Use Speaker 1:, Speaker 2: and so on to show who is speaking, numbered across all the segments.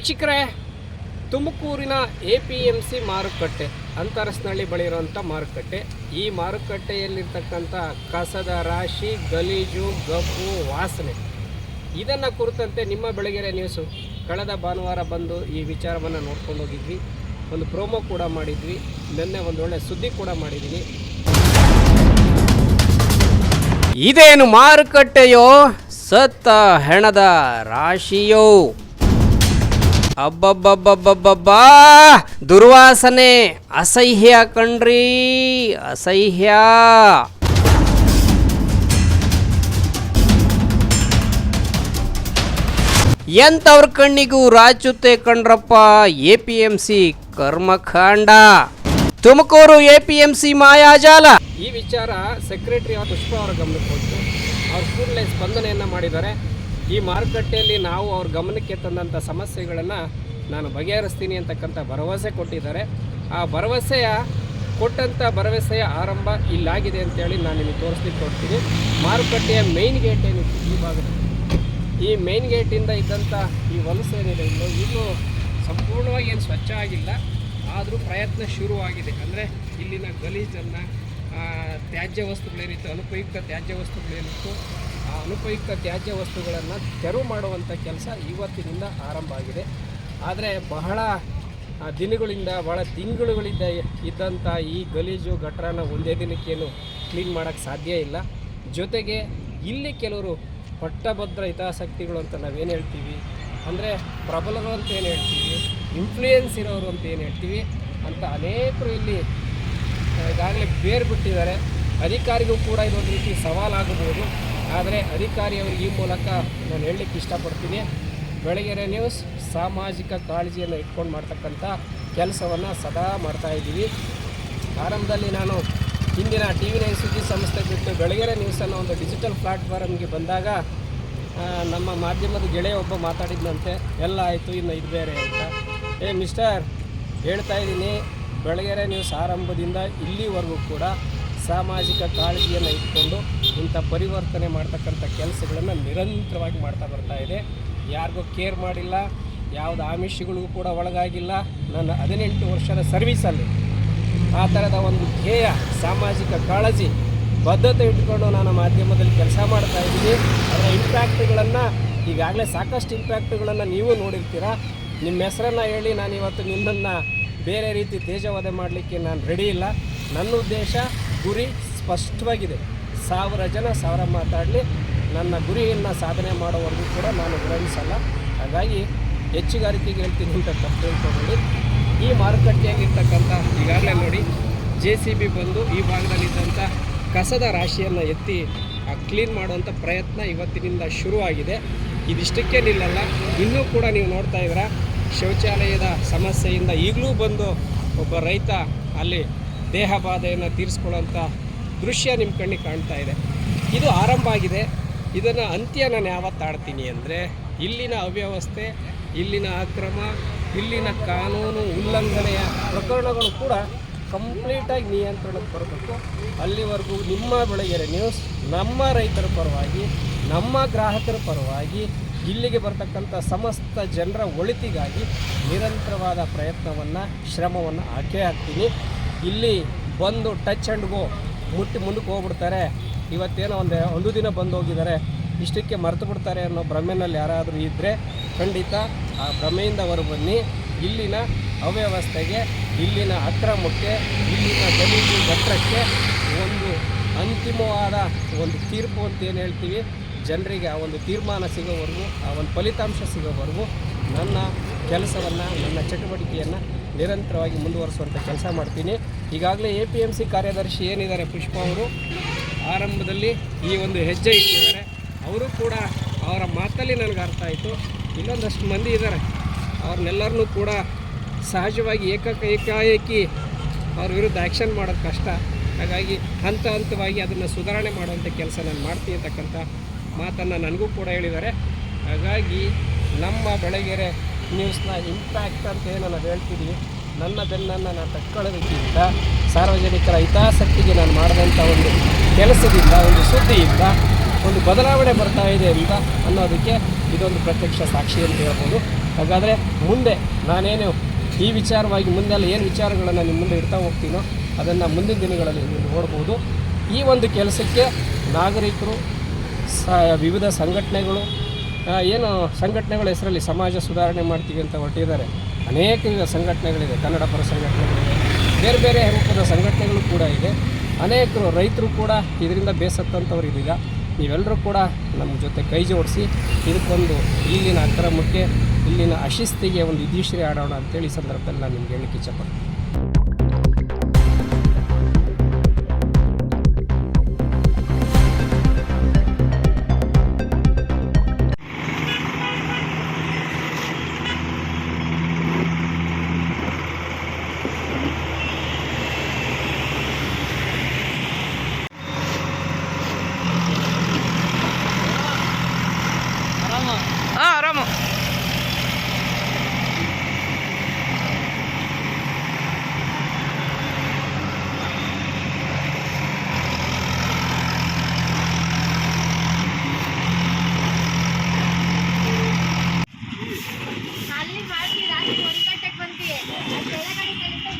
Speaker 1: ವೀಕ್ಷಕರೇ, ತುಮಕೂರಿನ APMC ಮಾರುಕಟ್ಟೆ ಅಂತರಸ್ನಳ್ಳಿ ಬಳಿ ಇರುವಂಥ ಮಾರುಕಟ್ಟೆ. ಈ ಮಾರುಕಟ್ಟೆಯಲ್ಲಿರ್ತಕ್ಕಂಥ ಕಸದ ರಾಶಿ, ಗಲೀಜು, ಗಬ್ಬು, ವಾಸನೆ, ಇದನ್ನು ಕುರಿತಂತೆ ನಿಮ್ಮ ಬೆಳಗೆರೆ ನ್ಯೂಸು ಕಳೆದ ಭಾನುವಾರ ಬಂದು ಈ ವಿಚಾರವನ್ನು ನೋಡ್ಕೊಂಡು ಹೋಗಿದ್ವಿ. ಒಂದು ಪ್ರೋಮೋ ಕೂಡ ಮಾಡಿದ್ವಿ. ನಿನ್ನೆ ಒಂದು ಒಳ್ಳೆ ಸುದ್ದಿ ಕೂಡ ಮಾಡಿದ್ದೀನಿ. ಇದೇನು ಮಾರುಕಟ್ಟೆಯೋ, ಸತ್ತ ಹೆಣದ ರಾಶಿಯೋ. ಅಬ್ಬಬ್ಬಬ್ಬಬ್ಬಬ್ಬಾ, ದುರ್ವಾಸನೆ ಅಸಹ್ಯ ಕಣ್ರಿ, ಅಸಹ್ಯ. ಎಂಥವ್ರ ಕಣ್ಣಿಗೂ ರಾಚುತ್ತೆ ಕಣ್ರಪ್ಪ APMC ಕರ್ಮಕಾಂಡ. ತುಮಕೂರು APMC ಮಾಯಾಜಾಲ. ಈ ವಿಚಾರ ಸೆಕ್ರೆಟರಿ ಪುಷ್ಪ ಅವರ ಗಮನಕ್ಕೆ ಹೋಯಿತು. ಅವ್ರು ಕೂಡಲೇ ಸ್ಪಂದನೆಯನ್ನು ಮಾಡಿದ್ದಾರೆ. ಈ ಮಾರುಕಟ್ಟೆಯಲ್ಲಿ ನಾವು ಅವ್ರ ಗಮನಕ್ಕೆ ತಂದಂಥ ಸಮಸ್ಯೆಗಳನ್ನು ನಾನು ಬಗೆಹರಿಸ್ತೀನಿ ಅಂತಕ್ಕಂಥ ಭರವಸೆ ಕೊಟ್ಟಿದ್ದಾರೆ. ಆ ಕೊಟ್ಟಂಥ ಭರವಸೆಯ ಆರಂಭ ಇಲ್ಲಾಗಿದೆ ಅಂತೇಳಿ ನಾನು ನಿಮಗೆ ತೋರಿಸ್ಲಿಕ್ಕೆ ಕೊಡ್ತೀನಿ. ಮಾರುಕಟ್ಟೆಯ ಮೇಯ್ನ್ ಗೇಟ್ ಏನಿತ್ತು ಈ ಭಾಗದಲ್ಲಿ, ಈ ಮೇಯ್ನ್ ಗೇಟಿಂದ ಇದ್ದಂಥ ಈ ಹೊಲಸು ಏನಿದೆ ಇನ್ನೂ ಸಂಪೂರ್ಣವಾಗಿ ಏನು ಸ್ವಚ್ಛ ಆಗಿಲ್ಲ. ಆದರೂ ಪ್ರಯತ್ನ ಶುರುವಾಗಿದೆ. ಅಂದರೆ ಇಲ್ಲಿನ ಗಲೀಜನ್ನು, ತ್ಯಾಜ್ಯ ವಸ್ತುಗಳೇನಿತ್ತು, ಅನುಪಯುಕ್ತ ತ್ಯಾಜ್ಯ ವಸ್ತುಗಳೇನಿತ್ತು, ಆ ಅನುಪಯುಕ್ತ ತ್ಯಾಜ್ಯ ವಸ್ತುಗಳನ್ನು ತೆರವು ಮಾಡುವಂಥ ಕೆಲಸ ಇವತ್ತಿನಿಂದ ಆರಂಭ ಆಗಿದೆ. ಆದರೆ ಬಹಳ ದಿನಗಳಿಂದ, ಬಹಳ ತಿಂಗಳುಗಳಿಂದ ಇದ್ದಂಥ ಈ ಗಲೀಜು ಗಟ್ರನ ಒಂದೇ ದಿನಕ್ಕೇನು ಕ್ಲೀನ್ ಮಾಡೋಕ್ಕೆ ಸಾಧ್ಯ ಇಲ್ಲ. ಜೊತೆಗೆ ಇಲ್ಲಿ ಕೆಲವರು ಪಟ್ಟಭದ್ರ ಹಿತಾಸಕ್ತಿಗಳು ಅಂತ ನಾವೇನು ಹೇಳ್ತೀವಿ, ಅಂದರೆ ಪ್ರಬಲರು ಅಂತ ಏನು ಹೇಳ್ತೀವಿ, ಇನ್ಫ್ಲೂಯೆನ್ಸ್ ಇರೋರು ಅಂತ ಏನು ಹೇಳ್ತೀವಿ ಅಂತ ಅನೇಕರು ಇಲ್ಲಿ ಈಗಾಗಲೇ ಬೇರು ಬಿಟ್ಟಿದ್ದಾರೆ. ಅಧಿಕಾರಿಗೂ ಕೂಡ ಇದೊಂದು ರೀತಿ ಸವಾಲಾಗಬಹುದು. ಆದರೆ ಅಧಿಕಾರಿಯವ್ರಿಗೆ ಈ ಮೂಲಕ ನಾನು ಹೇಳಲಿಕ್ಕೆ ಇಷ್ಟಪಡ್ತೀನಿ, ಬೆಳಗೆರೆ ನ್ಯೂಸ್ ಸಾಮಾಜಿಕ ಕಾಳಜಿಯನ್ನು ಇಟ್ಕೊಂಡು ಮಾಡ್ತಕ್ಕಂಥ ಕೆಲಸವನ್ನು ಸದಾ ಮಾಡ್ತಾಯಿದ್ದೀವಿ. ಆರಂಭದಲ್ಲಿ ನಾನು ಹಿಂದಿನ TV9 ಸುದ್ದಿ ಸಂಸ್ಥೆ ಬಿಟ್ಟು ಬೆಳಗೆರೆ ನ್ಯೂಸನ್ನು ಒಂದು ಡಿಜಿಟಲ್ ಪ್ಲಾಟ್ಫಾರ್ಮ್ಗೆ ಬಂದಾಗ ನಮ್ಮ ಮಾಧ್ಯಮದ ಗೆಳೆಯ ಒಬ್ಬ ಮಾತಾಡಿದ್ದಂತೆ, ಎಲ್ಲ ಆಯಿತು, ಇನ್ನು ಇದು ಬೇರೆ ಅಂತ. ಮಿಸ್ಟರ್, ಹೇಳ್ತಾ ಇದ್ದೀನಿ, ಬೆಳಗೆರೆ ನ್ಯೂಸ್ ಆರಂಭದಿಂದ ಇಲ್ಲಿವರೆಗೂ ಕೂಡ ಸಾಮಾಜಿಕ ಕಾಳಜಿಯನ್ನು ಇಟ್ಕೊಂಡು ಇಂಥ ಪರಿವರ್ತನೆ ಮಾಡ್ತಕ್ಕಂಥ ಕೆಲಸಗಳನ್ನು ನಿರಂತರವಾಗಿ ಮಾಡ್ತಾ ಬರ್ತಾ ಇದೆ. ಯಾರಿಗೂ ಕೇರ್ ಮಾಡಿಲ್ಲ, ಯಾವುದು ಆಮಿಷಗಳಿಗೂ ಕೂಡ ಒಳಗಾಗಿಲ್ಲ. ನನ್ನ 18 ವರ್ಷದ ಸರ್ವೀಸಲ್ಲಿ ಆ ಥರದ ಒಂದು ಧ್ಯೇಯ, ಸಾಮಾಜಿಕ ಕಾಳಜಿ, ಬದ್ಧತೆ ಇಟ್ಕೊಂಡು ನಾನು ಮಾಧ್ಯಮದಲ್ಲಿ ಕೆಲಸ ಮಾಡ್ತಾ ಇದ್ದೀನಿ. ಅದರ ಇಂಪ್ಯಾಕ್ಟ್ಗಳನ್ನು ಈಗಾಗಲೇ ಸಾಕಷ್ಟು ಇಂಪ್ಯಾಕ್ಟ್ಗಳನ್ನು ನೀವು ನೋಡಿರ್ತೀರ. ನಿಮ್ಮ ಹೆಸರನ್ನು ಹೇಳಿ ನಾನು ಇವತ್ತು ನಿಮ್ಮನ್ನು ಬೇರೆ ರೀತಿ ತೇಜವಧೆ ಮಾಡಲಿಕ್ಕೆ ನಾನು ರೆಡಿ ಇಲ್ಲ. ನನ್ನ ಉದ್ದೇಶ, ಗುರಿ ಸ್ಪಷ್ಟವಾಗಿದೆ. 1000 ಜನ 1000 ಮಾತಾಡಲಿ, ನನ್ನ ಗುರಿಯನ್ನು ಸಾಧನೆ ಮಾಡೋವರೆಗೂ ಕೂಡ ನಾನು ವಿರಮಿಸಲ್ಲ. ಹಾಗಾಗಿ ಹೆಚ್ಚುಗಾರಿಕೆಗೆ ಹೇಳ್ತೀನಿ ಅಂತ ತಪ್ಪು ತಿಳ್ಕೊಬೇಡಿ. ಈ ಮಾರುಕಟ್ಟೆಯಾಗಿರ್ತಕ್ಕಂಥ ಈಗಾಗಲೇ ನೋಡಿ JCB ಬಂದು ಈ ಭಾಗದಲ್ಲಿದ್ದಂಥ ಕಸದ ರಾಶಿಯನ್ನು ಎತ್ತಿ ಕ್ಲೀನ್ ಮಾಡುವಂಥ ಪ್ರಯತ್ನ ಇವತ್ತಿನಿಂದ ಶುರುವಾಗಿದೆ. ಇದಿಷ್ಟಕ್ಕೆ ನಿಲ್ಲಲ್ಲ, ಇನ್ನೂ ಕೂಡ ನೀವು ನೋಡ್ತಾ ಇದ್ದೀರ ಶೌಚಾಲಯದ ಸಮಸ್ಯೆಯಿಂದ ಈಗಲೂ ಬಂದು ಒಬ್ಬ ರೈತ ಅಲ್ಲಿ ದೇಹ ಬಾಧೆಯನ್ನು ತೀರಿಸ್ಕೊಳ್ಳೋಂಥ ದೃಶ್ಯ ನಿಮ್ಮ ಕಣ್ಣಿಗೆ ಕಾಣ್ತಾ ಇದೆ. ಇದು ಆರಂಭ ಆಗಿದೆ. ಇದನ್ನು ಅಂತ್ಯ ನಾನು ಯಾವತ್ತು ಆಡ್ತೀನಿ ಅಂದರೆ, ಇಲ್ಲಿನ ಅವ್ಯವಸ್ಥೆ, ಇಲ್ಲಿನ ಅಕ್ರಮ, ಇಲ್ಲಿನ ಕಾನೂನು ಉಲ್ಲಂಘನೆಯ ಪ್ರಕರಣಗಳು ಕೂಡ ಕಂಪ್ಲೀಟಾಗಿ ನಿಯಂತ್ರಣಕ್ಕೆ ಬರಬೇಕು. ಅಲ್ಲಿವರೆಗೂ ನಿಮ್ಮ ಬೆಳಗೆರೆ ನ್ಯೂಸ್ ನಮ್ಮ ರೈತರ ಪರವಾಗಿ, ನಮ್ಮ ಗ್ರಾಹಕರ ಪರವಾಗಿ, ಇಲ್ಲಿಗೆ ಬರ್ತಕ್ಕಂಥ ಸಮಸ್ತ ಜನರ ಒಳಿತಿಗಾಗಿ ನಿರಂತರವಾದ ಪ್ರಯತ್ನವನ್ನು, ಶ್ರಮವನ್ನು ಹಾಕ್ತೀನಿ. ಇಲ್ಲಿ ಬಂದು ಟಚ್ ಆ್ಯಂಡ್ ಗೋ ಮುಟ್ಟಿ ಮುಂದಕ್ಕೆ ಹೋಗ್ಬಿಡ್ತಾರೆ, ಇವತ್ತೇನೋ ಒಂದು ದಿನ ಬಂದು ಹೋಗಿದ್ದಾರೆ, ಇಷ್ಟಕ್ಕೆ ಮರೆತು ಬಿಡ್ತಾರೆ ಅನ್ನೋ ಭ್ರಮೆಯಲ್ಲಿ ಯಾರಾದರೂ ಇದ್ದರೆ ಖಂಡಿತ ಆ ಭ್ರಮೆಯಿಂದ ಹೊರಬನ್ನಿ. ಇಲ್ಲಿನ ಅವ್ಯವಸ್ಥೆಗೆ, ಇಲ್ಲಿನ ಅಕ್ರಮಕ್ಕೆ, ಇಲ್ಲಿನ ಗಲೀಜು ಗಟ್ರಕ್ಕೆ ಒಂದು ಅಂತಿಮವಾದ ಒಂದು ತೀರ್ಪು ಅಂತ ಏನು ಹೇಳ್ತೀವಿ, ಜನರಿಗೆ ಆ ಒಂದು ತೀರ್ಮಾನ ಸಿಗೋವರೆಗೂ, ಆ ಒಂದು ಫಲಿತಾಂಶ ಸಿಗೋವರೆಗೂ ನನ್ನ ಕೆಲಸವನ್ನು, ನನ್ನ ಚಟುವಟಿಕೆಯನ್ನು ನಿರಂತರವಾಗಿ ಮುಂದುವರಿಸುವಂಥ ಕೆಲಸ ಮಾಡ್ತೀನಿ. ಈಗಾಗಲೇ APMC ಕಾರ್ಯದರ್ಶಿ ಏನಿದ್ದಾರೆ ಪುಷ್ಪ ಅವರು ಆರಂಭದಲ್ಲಿ ಈ ಒಂದು ಹೆಜ್ಜೆ ಇಟ್ಟಿದ್ದಾರೆ. ಅವರು ಕೂಡ ಅವರ ಮಾತಲ್ಲಿ ನನಗೆ ಅರ್ಥ ಆಯಿತು. ಇನ್ನೊಂದಷ್ಟು ಮಂದಿ ಇದ್ದಾರೆ, ಅವ್ರನ್ನೆಲ್ಲರನ್ನೂ ಕೂಡ ಸಹಜವಾಗಿ ಏಕಾಏಕಿ ಅವ್ರ ವಿರುದ್ಧ ಆ್ಯಕ್ಷನ್ ಮಾಡೋದು ಕಷ್ಟ. ಹಾಗಾಗಿ ಹಂತವಾಗಿ ಅದನ್ನು ಸುಧಾರಣೆ ಮಾಡುವಂಥ ಕೆಲಸ ನಾನು ಮಾಡ್ತೀನಿ ಅಂತಕ್ಕಂಥ ಮಾತನ್ನು ನನಗೂ ಕೂಡ ಹೇಳಿದ್ದಾರೆ. ಹಾಗಾಗಿ ನಮ್ಮ ಬೆಳಗೆರೆ ನ್ಯೂಸ್ನ ಇಂಪ್ಯಾಕ್ಟ್ ಅಂತ ಏನು ನಾನು ಹೇಳ್ತೀನಿ, ನನ್ನ ಬೆನ್ನನ್ನು ನಾನು ತಕ್ಕೊಳ್ಳೋದಕ್ಕಿಂತ ಸಾರ್ವಜನಿಕರ ಹಿತಾಸಕ್ತಿಗೆ ನಾನು ಮಾಡಿದಂಥ ಒಂದು ಕೆಲಸದಿಂದ, ಒಂದು ಸುದ್ದಿಯಿಂದ ಒಂದು ಬದಲಾವಣೆ ಬರ್ತಾ ಇದೆ ಅಂತ ಅನ್ನೋದಕ್ಕೆ ಇದೊಂದು ಪ್ರತ್ಯಕ್ಷ ಸಾಕ್ಷಿ ಅಂತ ಹೇಳ್ಬೋದು. ಹಾಗಾದರೆ ಮುಂದೆ ನಾನೇನು ಈ ವಿಚಾರವಾಗಿ ಮುಂದೆಲ್ಲ ಏನು ವಿಚಾರಗಳನ್ನು ನಿಮ್ಮ ಮುಂದೆ ಇಡ್ತಾ ಹೋಗ್ತೀನೋ ಅದನ್ನು ಮುಂದಿನ ದಿನಗಳಲ್ಲಿ ನೀವು ನೋಡ್ಬೋದು. ಈ ಒಂದು ಕೆಲಸಕ್ಕೆ ನಾಗರಿಕರು ವಿವಿಧ ಸಂಘಟನೆಗಳು ಏನು ಸಂಘಟನೆಗಳ ಹೆಸರಲ್ಲಿ ಸಮಾಜ ಸುಧಾರಣೆ ಮಾಡ್ತೀವಿ ಅಂತ ಹೊರಟಿದ್ದಾರೆ. ಅನೇಕ ಸಂಘಟನೆಗಳಿದೆ, ಕನ್ನಡ ಪರ ಸಂಘಟನೆಗಳಿದೆ, ಬೇರೆ ಬೇರೆ ರೂಪದ ಸಂಘಟನೆಗಳು ಕೂಡ ಇದೆ. ಅನೇಕರು ರೈತರು ಕೂಡ ಇದರಿಂದ ಬೇಸತ್ತಂಥವ್ರು ಇದೀಗ. ನೀವೆಲ್ಲರೂ ಕೂಡ ನಮ್ಮ ಜೊತೆ ಕೈ ಜೋಡಿಸಿ ಇದಕ್ಕೊಂದು ಇಲ್ಲಿನ ಅಕ್ರಮಕ್ಕೆ, ಇಲ್ಲಿನ ಅಶಿಸ್ತಿಗೆ ಒಂದು ಇತಿಶ್ರೀ ಆಡೋಣ ಅಂತೇಳಿ ಈ ಸಂದರ್ಭದಲ್ಲಿ ನಾನು ನಿಮ್ಗೆ ಹೇಳಲಿಕ್ಕೆ ಇಚ್ಛಪಡ್ತೀನಿ.
Speaker 2: ಆರಾಮ
Speaker 3: ಅಲ್ಲಿ ಮಾಡ್ತೀವಿ ರಾತ್ರಿ 1 ಗಂಟೆಗೆ ಬಂತೀವಿ. ಅದು ಬೆಳಗಡೆ ಕಲಿತಾ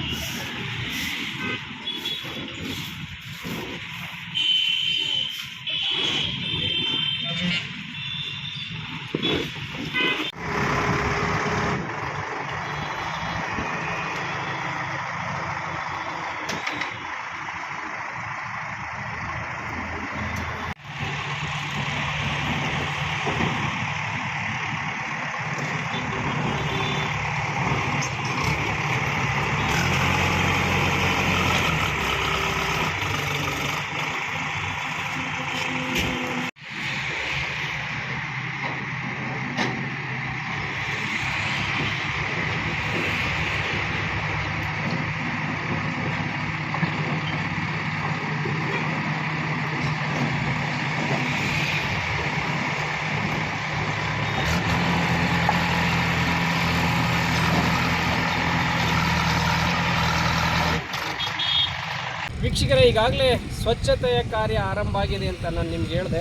Speaker 1: ವೀಕ್ಷಕರೇ, ಈಗಾಗಲೇ ಸ್ವಚ್ಛತೆಯ ಕಾರ್ಯ ಆರಂಭ ಆಗಿದೆ ಅಂತ ನಾನು ನಿಮ್ಗೆ ಹೇಳಿದೆ.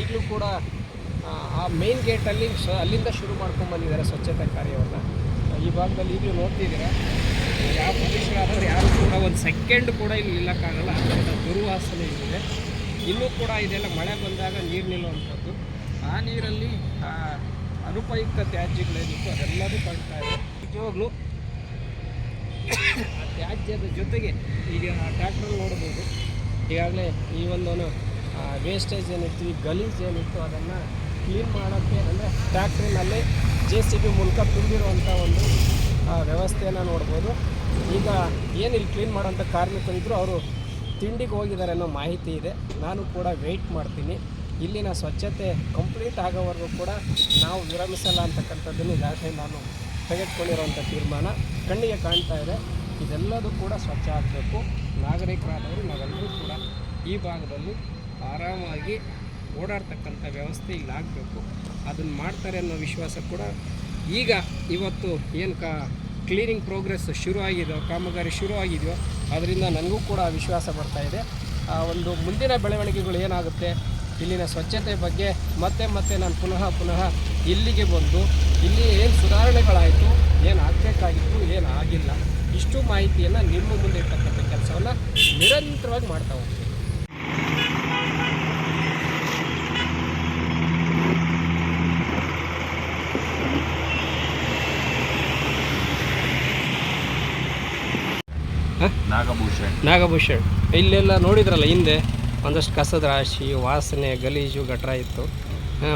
Speaker 1: ಈಗಲೂ ಕೂಡ ಆ ಮೇನ್ ಗೇಟಲ್ಲಿ ಅಲ್ಲಿಂದ ಶುರು ಮಾಡ್ಕೊಂಡು ಬಂದಿದ್ದಾರೆ ಸ್ವಚ್ಛತೆ ಕಾರ್ಯವನ್ನು. ಈ ಭಾಗದಲ್ಲಿ ಈಗಲೂ ನೋಡ್ತಿದ್ದೀರಾ, ಯಾವ ಪೊಲೀಸರಾದರೂ ಯಾರು ಕೂಡ ಒಂದು ಸೆಕೆಂಡ್ ಕೂಡ ಇಲ್ಲಿ ನಿಲ್ಲಕ್ಕಾಗಲ್ಲ. ಆ ದುರ್ವಾಸನೆ ಇಲ್ಲಿದೆ. ಇನ್ನೂ ಕೂಡ ಇದೆಲ್ಲ ಮಳೆ ಬಂದಾಗ ನೀರು ನಿಲ್ಲುವಂಥದ್ದು. ಆ ನೀರಲ್ಲಿ ಅನುಪಯುಕ್ತ ತ್ಯಾಜ್ಯಗಳೇನಿತ್ತು ಅದೆಲ್ಲದೂ ಕಾಣ್ತಾ ಇದೆ. ನಿಜವಾಗ್ಲೂ ಆ ತ್ಯಾಜ್ಯದ ಜೊತೆಗೆ ಈಗ ಟ್ರ್ಯಾಕ್ಟರ್ ನೋಡ್ಬೋದು, ಈಗಾಗಲೇ ಈ ಒಂದು ವೇಸ್ಟೇಜ್ ಏನಿತ್ತು, ಈ ಗಲೀಜ್ ಏನಿತ್ತು ಅದನ್ನು ಕ್ಲೀನ್ ಮಾಡೋಕ್ಕೆ ಅಂದರೆ ಟ್ರ್ಯಾಕ್ಟ್ರಿನಲ್ಲಿ JCB ಮೂಲಕ ತುಂಬಿರುವಂಥ ಒಂದು ವ್ಯವಸ್ಥೆಯನ್ನು ನೋಡ್ಬೋದು. ಈಗ ಏನಿಲ್ಲಿ ಕ್ಲೀನ್ ಮಾಡೋಂಥ ಕಾರ್ಮಿಕರಿದ್ದರು ಅವರು ತಿಂಡಿಗೆ ಹೋಗಿದ್ದಾರೆ ಅನ್ನೋ ಮಾಹಿತಿ ಇದೆ. ನಾನು ಕೂಡ ವೆಯ್ಟ್ ಮಾಡ್ತೀನಿ. ಇಲ್ಲಿನ ಸ್ವಚ್ಛತೆ ಕಂಪ್ಲೀಟ್ ಆಗೋವರೆಗೂ ಕೂಡ ನಾವು ವಿರಮಿಸಲ್ಲ ಅಂತಕ್ಕಂಥದ್ದನ್ನು ಈಗಾಗಲೇ ನಾನು ತೆಗೆದುಕೊಂಡಿರುವಂಥ ತೀರ್ಮಾನ ಕಣ್ಣಿಗೆ ಕಾಣ್ತಾ ಇದೆ. ಇದೆಲ್ಲದೂ ಕೂಡ ಸ್ವಚ್ಛ ಆಗಬೇಕು. ನಾಗರಿಕರಾದವರು ನಾವೆಲ್ಲರೂ ಕೂಡ ಈ ಭಾಗದಲ್ಲಿ ಆರಾಮಾಗಿ ಓಡಾಡ್ತಕ್ಕಂಥ ವ್ಯವಸ್ಥೆ ಇಲ್ಲಿ ಆಗಬೇಕು. ಅದನ್ನು ಮಾಡ್ತಾರೆ ಅನ್ನೋ ವಿಶ್ವಾಸ ಕೂಡ ಈಗ ಇವತ್ತು ಏನು ಕ್ಲೀನಿಂಗ್ ಪ್ರೋಗ್ರೆಸ್ ಶುರು ಆಗಿದೆಯೋ, ಕಾಮಗಾರಿ ಶುರು ಆಗಿದೆಯೋ ಅದರಿಂದ ನನಗೂ ಕೂಡ ವಿಶ್ವಾಸ ಬರ್ತಾ ಇದೆ. ಒಂದು ಮುಂದಿನ ಬೆಳವಣಿಗೆಗಳು ಏನಾಗುತ್ತೆ, ಇಲ್ಲಿನ ಸ್ವಚ್ಛತೆ ಬಗ್ಗೆ ಮತ್ತೆ ನಾನು ಪುನಃ ಇಲ್ಲಿಗೆ ಬಂದು ಇಲ್ಲಿ ಏನು ಸುಧಾರಣೆಗಳಾಯಿತು, ಏನು ಆಗಬೇಕಾಗಿತ್ತು, ಏನು ಆಗಿಲ್ಲ, ಇಷ್ಟು ಮಾಹಿತಿಯನ್ನು ನಿಮ್ಮ ಮುಂದೆ ಇರ್ತಕ್ಕಂಥ ಕೆಲಸವನ್ನು ನಿರಂತರವಾಗಿ ಮಾಡ್ತಾ ಹೋಗ್ತೀವಿ. ನಾಗಭೂಷಣ್ ಇಲ್ಲೆಲ್ಲ ನೋಡಿದ್ರಲ್ಲ, ಹಿಂದೆ ಒಂದಷ್ಟು ಕಸದ ರಾಶಿ, ವಾಸನೆ, ಗಲೀಜು, ಗಟ್ರ ಇತ್ತು.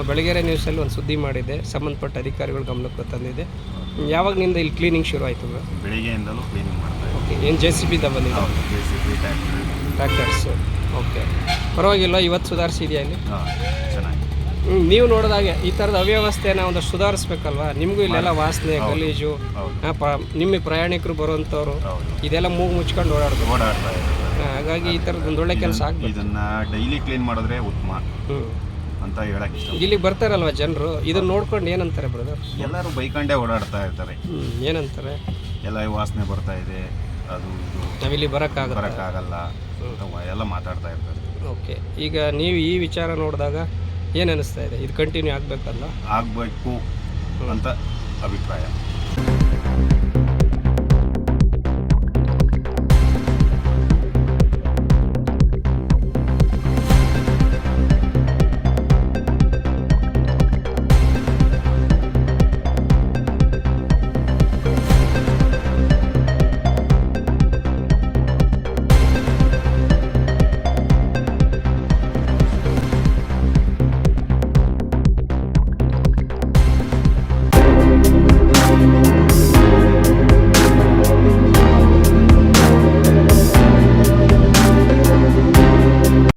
Speaker 1: ಬೆಳಗೆರೆ ನ್ಯೂಸಲ್ಲಿ ಒಂದು ಸುದ್ದಿ ಮಾಡಿದೆ, ಸಂಬಂಧಪಟ್ಟ ಅಧಿಕಾರಿಗಳು ಗಮನಕ್ಕೆ ತಂದಿದೆ. ಯಾವಾಗನಿಂದ ಇಲ್ಲಿ ಕ್ಲೀನಿಂಗ್ ಶುರು ಆಯಿತು?
Speaker 4: ಬೆಳಿಗ್ಗೆಯಿಂದಲೂ ಕ್ಲೀನಿಂಗ್ ಮಾಡ್ತಾರೆ.
Speaker 1: ಓಕೆ, ಏನು JCB ಬಂದಿದೆ? ಟ್ರ್ಯಾಕ್ಟರ್ಸು. ಓಕೆ, ಪರವಾಗಿಲ್ಲ. ಇವತ್ತು ಸುಧಾರಿಸಿದೆಯಾ ಇಲ್ಲಿ?
Speaker 4: ಚೆನ್ನಾಗಿ.
Speaker 1: ನೀವು ನೋಡಿದಾಗೆ ಈ ಥರದ ಅವ್ಯವಸ್ಥೆನ ಒಂದಷ್ಟು ಸುಧಾರಿಸ್ಬೇಕಲ್ವಾ? ನಿಮಗೂ ಇಲ್ಲೆಲ್ಲ ವಾಸನೆ, ಗಲೀಜು, ನಿಮ್ಮ ಪ್ರಯಾಣಿಕರು ಬರುವಂಥವ್ರು ಇದೆಲ್ಲ ಮೂಗು ಮುಚ್ಕೊಂಡು ಓಡಾಡ್ತಾರೆ. ಹಾಗಾಗಿ ಈ ಥರದ್ದು ಒಂದು ಒಳ್ಳೆ ಕೆಲಸ ಆಗ್ಬೇಕು.
Speaker 4: ಇದನ್ನ ಡೈಲಿ ಕ್ಲೀನ್ ಮಾಡಿದ್ರೆ ಉತ್ತಮ ಅಂತ ಹೇಳಕ್ ಇಷ್ಟ.
Speaker 1: ಇಲ್ಲಿಗೆ ಬರ್ತಾರಲ್ವ ಜನರು, ಇದನ್ನ ನೋಡ್ಕೊಂಡು ಏನಂತಾರೆ ಬ್ರದರ್?
Speaker 4: ಎಲ್ಲರೂ ಬೈಕಂಡೇ ಓಡಾಡ್ತಾ ಇರ್ತಾರೆ.
Speaker 1: ಏನಂತಾರೆ?
Speaker 4: ಎಲ್ಲ ವಾಸನೆ ಬರ್ತಾ ಇದೆ, ಅದು ಇದು,
Speaker 1: ನಾವಿಲ್ಲಿ ಬರೋಕ್ಕಾಗಲ್ಲ
Speaker 4: ಎಲ್ಲ ಮಾತಾಡ್ತಾ ಇರ್ತಾರೆ.
Speaker 1: ಓಕೆ, ಈಗ ನೀವು ಈ ವಿಚಾರ ನೋಡಿದಾಗ ಏನು ಅನಿಸ್ತಾ ಇದೆ? ಇದು ಕಂಟಿನ್ಯೂ ಆಗಬೇಕಲ್ಲ?
Speaker 4: ಆಗಬೇಕು ಅಂತ ಅಭಿಪ್ರಾಯ.